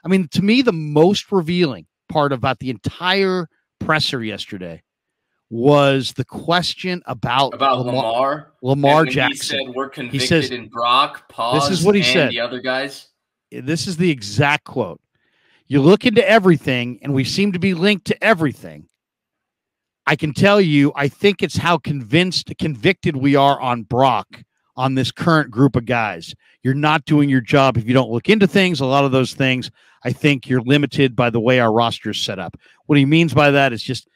I mean, to me, the most revealing part about the entire presser yesterday was the question about Lamar Jackson. He said, we're convicted in Brock, this is what he said. The other guys. This is the exact quote. You look into everything, and we seem to be linked to everything. I can tell you, I think it's how convicted we are on Brock, on this current group of guys. You're not doing your job if you don't look into things. A lot of those things, I think you're limited by the way our roster is set up. What he means by that is just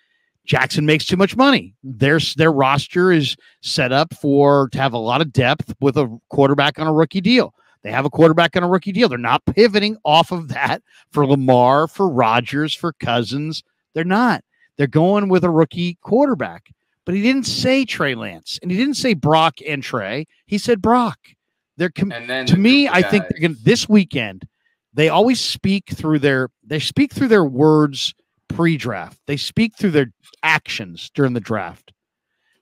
Jackson makes too much money. Their roster is set up to have a lot of depth with a quarterback on a rookie deal. They have a quarterback on a rookie deal. They're not pivoting off of that for Lamar, for Rodgers, for Cousins. They're not. They're going with a rookie quarterback. But he didn't say Trey Lance, and he didn't say Brock and Trey. He said Brock. To me, I think they're going this weekend. They always speak through their words pre-draft. They speak through their actions during the draft.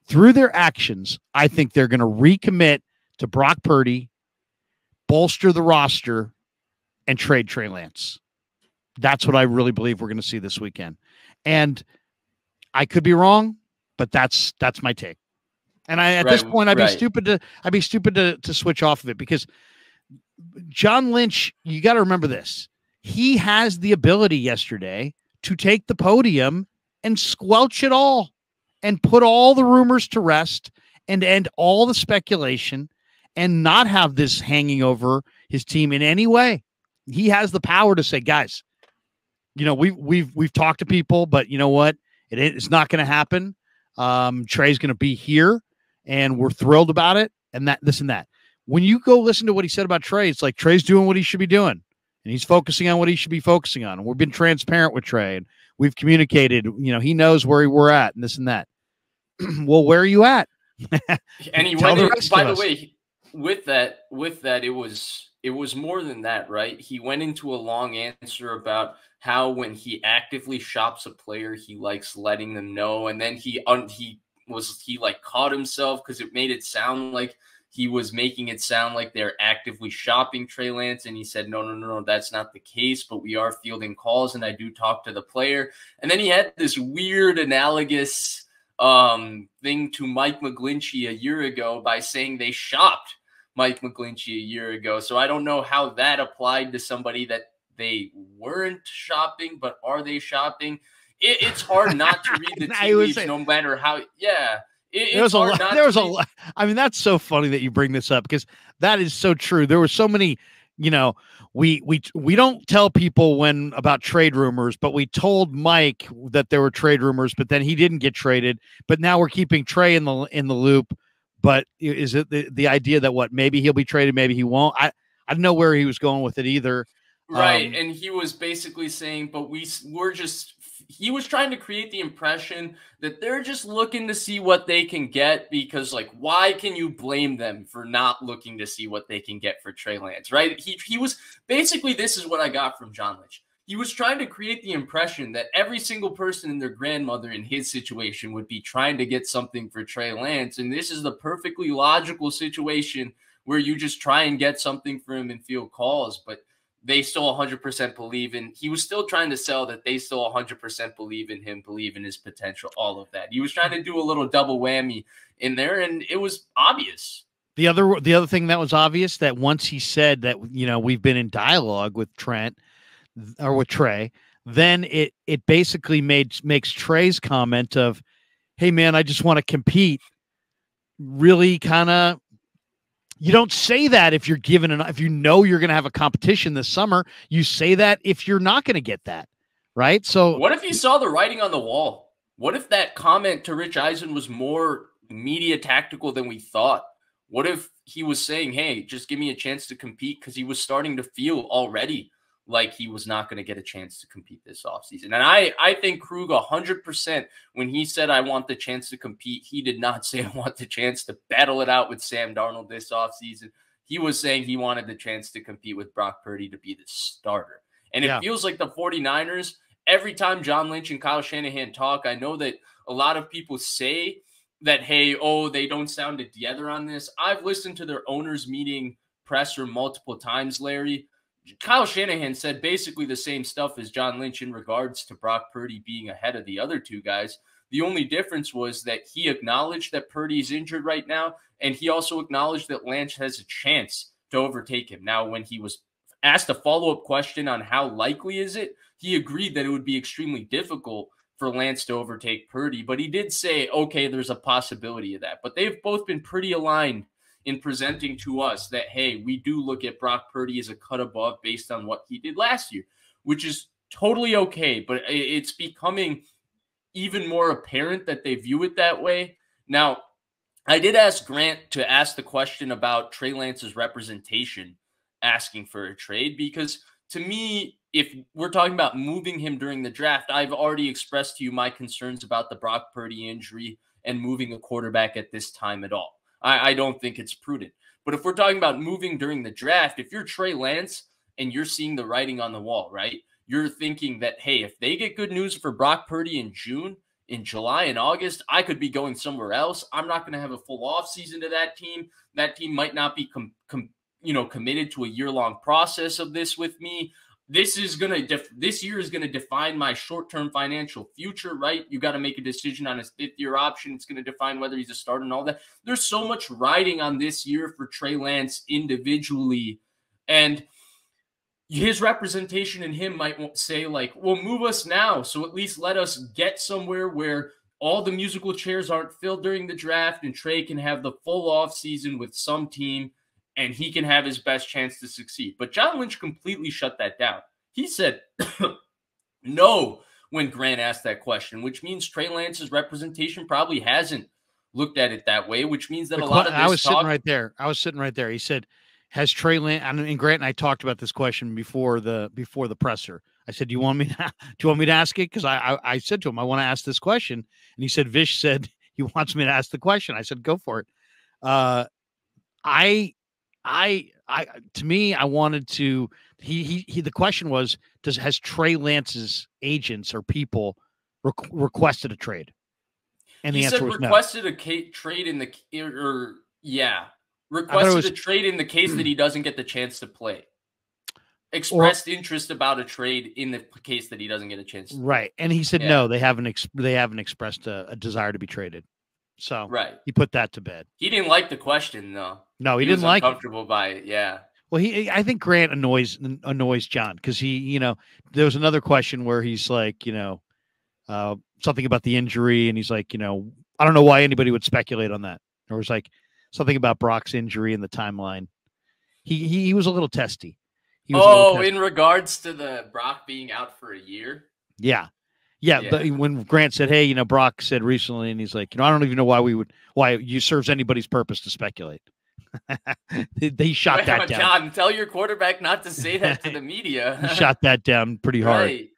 Through their actions, I think they're going to recommit to Brock Purdy, bolster the roster, and trade Trey Lance. That's what I really believe we're going to see this weekend. And I could be wrong, but that's my take. And at this point, I'd be stupid to switch off of it, because John Lynch, you got to remember this. He has the ability yesterday to take the podium and squelch it all and put all the rumors to rest and end all the speculation and not have this hanging over his team in any way. He has the power to say, guys, we've talked to people, but you know what? It's not going to happen. Trey's going to be here, and we're thrilled about it. And this and that. When you go listen to what he said about Trey, it's like Trey's doing what he should be doing, and he's focusing on what he should be focusing on. And we've been transparent with Trey, and we've communicated. He knows where we're at, and this and that. Well, where are you at? And he went in, by the way, with that, it was more than that, right? He went into a long answer about how when he actively shops a player, he likes letting them know. And then he caught himself because it made it sound like he was making it sound like they're actively shopping Trey Lance. And he said, no, that's not the case, but we are fielding calls and I do talk to the player. And then he had this weird analogous thing to Mike McGlinchey a year ago by saying they shopped Mike McGlinchey a year ago. So I don't know how that applied to somebody that they weren't shopping, but are they shopping? It's hard not to read the tea leaves, no matter how. Yeah, There was a lot. I mean, that's so funny that you bring this up, because that is so true. There were so many. We don't tell people about trade rumors, but we told Mike that there were trade rumors, but then he didn't get traded. But now we're keeping Trey in the loop. But is it the idea that maybe he'll be traded, maybe he won't? I don't know where he was going with it either. Right. And he was basically saying, but he was trying to create the impression that they're just looking to see what they can get, because why can you blame them for not looking to see what they can get for Trey Lance? Right. He was basically, this is what I got from John Lynch. He was trying to create the impression that every single person and their grandmother in his situation would be trying to get something for Trey Lance. And this is the perfectly logical situation where you just try and get something for him and field calls. But they still 100% believe in, he was still trying to sell that they still 100% believe in him, believe in his potential, all of that. He was trying to do a little double whammy in there, and it was obvious. The other thing that was obvious, that once he said that, we've been in dialogue with Trey, then it basically makes Trey's comment of, hey man, I just want to compete, really kind of, you don't say that if you're given if you know you're going to have a competition this summer. You say that if you're not going to get that, right? So what if he saw the writing on the wall? What if that comment to Rich Eisen was more media tactical than we thought? What if he was saying, hey, just give me a chance to compete, because he was starting to feel already like he was not going to get a chance to compete this offseason. And I think Krug 100%, when he said, I want the chance to compete, he did not say, I want the chance to battle it out with Sam Darnold this offseason. He was saying he wanted the chance to compete with Brock Purdy to be the starter. And it feels like the 49ers, every time John Lynch and Kyle Shanahan talk, I know that a lot of people say that, hey, they don't sound together on this. I've listened to their owners meeting presser multiple times, Larry. Kyle Shanahan said basically the same stuff as John Lynch in regards to Brock Purdy being ahead of the other two guys. The only difference was that he acknowledged that Purdy's injured right now, and he also acknowledged that Lynch has a chance to overtake him. Now, when he was asked a follow-up question on how likely is it, he agreed that it would be extremely difficult for Lance to overtake Purdy, but he did say, okay, there's a possibility of that. But they've both been pretty aligned in presenting to us that, hey, we do look at Brock Purdy as a cut above based on what he did last year, which is totally okay, but it's becoming even more apparent that they view it that way. Now, I did ask Grant to ask the question about Trey Lance's representation asking for a trade, because to me, if we're talking about moving him during the draft, I've already expressed to you my concerns about the Brock Purdy injury and moving a quarterback at this time at all. I don't think it's prudent. But if we're talking about moving during the draft, if you're Trey Lance and you're seeing the writing on the wall, right, you're thinking that, hey, if they get good news for Brock Purdy in June, in July and August, I could be going somewhere else. I'm not going to have a full offseason to that team. That team might not be committed to a year-long process of this with me. This year is going to define my short-term financial future, right? You got to make a decision on his fifth-year option. It's going to define whether he's a starter and all that. There's so much riding on this year for Trey Lance individually, and his representation in him might say, like, well, move us now, so at least let us get somewhere where all the musical chairs aren't filled during the draft and Trey can have the full offseason with some team and he can have his best chance to succeed. But John Lynch completely shut that down. He said no when Grant asked that question, which means Trey Lance's representation probably hasn't looked at it that way, which means that a lot of this I was sitting right there. He said, has Trey Lance, and Grant and I talked about this question before the presser. I said, do you want me to ask it? Because I said to him, I want to ask this question. And he said, Vish said he wants me to ask the question. I said, go for it. To me, I wanted to, the question was, has Trey Lance's agents or people requested a trade? And the answer was requested a trade in the, requested a trade in the case that he doesn't get the chance to play. Expressed interest about a trade in the case that he doesn't get a chance to play. And he said, no, they haven't expressed a desire to be traded. So he put that to bed. He didn't like the question, though. No, he didn't like it. Uncomfortable by it, yeah. Well, I think Grant annoys John because he, there was another question where he's like, something about the injury, and he's like, I don't know why anybody would speculate on that. Or it was like something about Brock's injury in the timeline. He was a little testy. In regards to the Brock being out for a year? Yeah. But when Grant said, hey, Brock said recently, and he's like, I don't even know why it serves anybody's purpose to speculate. They shot that down. John, tell your quarterback not to say that to the media. He shot that down pretty hard. Right.